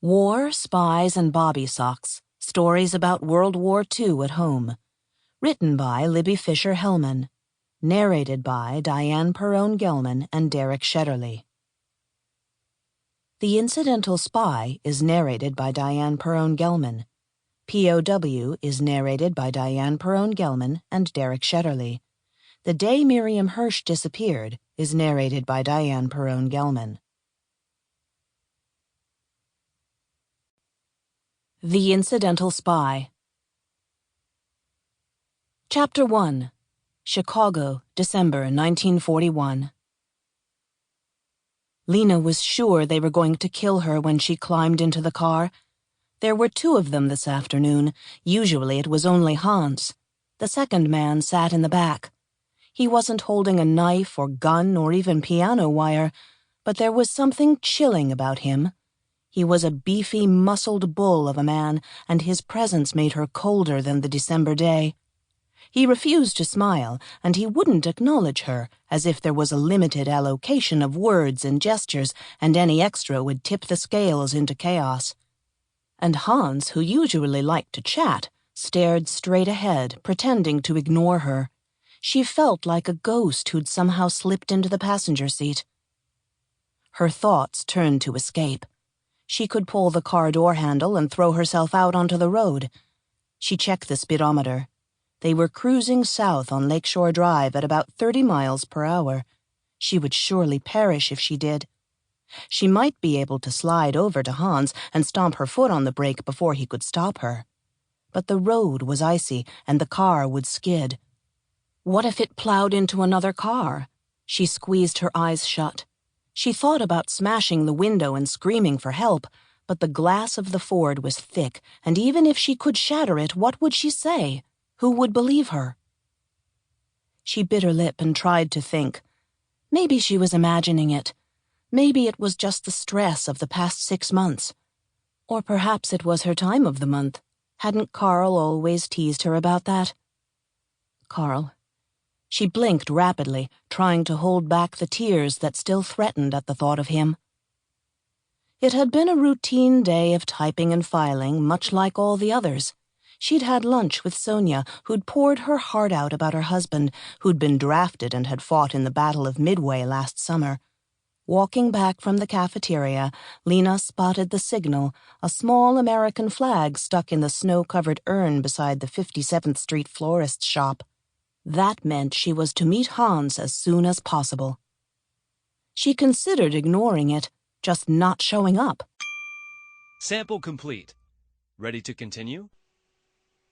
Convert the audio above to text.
War, Spies, and Bobby Socks, Stories About World War II at Home. Written by Libby Fischer Hellmann. Narrated by Diane Gelman and Derek Shetterly. The Incidental Spy is narrated by Diane Gelman. POW is narrated by Diane Gelman and Derek Shetterly. The Day Miriam Hirsch Disappeared is narrated by Diane Gelman. The Incidental Spy. Chapter 1. Chicago, December 1941. Lena was sure they were going to kill her when she climbed into the car. There were two of them this afternoon. Usually it was only Hans. The second man sat in the back. He wasn't holding a knife or gun or even piano wire, but there was something chilling about him. He was a beefy, muscled bull of a man, and his presence made her colder than the December day. He refused to smile, and he wouldn't acknowledge her, as if there was a limited allocation of words and gestures, and any extra would tip the scales into chaos. And Hans, who usually liked to chat, stared straight ahead, pretending to ignore her. She felt like a ghost who'd somehow slipped into the passenger seat. Her thoughts turned to escape. She could pull the car door handle and throw herself out onto the road. She checked the speedometer. They were cruising south on Lakeshore Drive at about 30 miles per hour. She would surely perish if she did. She might be able to slide over to Hans and stomp her foot on the brake before he could stop her. But the road was icy and the car would skid. What if it plowed into another car? She squeezed her eyes shut. She thought about smashing the window and screaming for help, but the glass of the Ford was thick, and even if she could shatter it, what would she say? Who would believe her? She bit her lip and tried to think. Maybe she was imagining it. Maybe it was just the stress of the past 6 months. Or perhaps it was her time of the month. Hadn't Carl always teased her about that? Carl. She blinked rapidly, trying to hold back the tears that still threatened at the thought of him. It had been a routine day of typing and filing, much like all the others. She'd had lunch with Sonia, who'd poured her heart out about her husband, who'd been drafted and had fought in the Battle of Midway last summer. Walking back from the cafeteria, Lena spotted the signal, a small American flag stuck in the snow-covered urn beside the 57th Street florist's shop. That meant she was to meet Hans as soon as possible. She considered ignoring it, just not showing up. Sample complete. Ready to continue?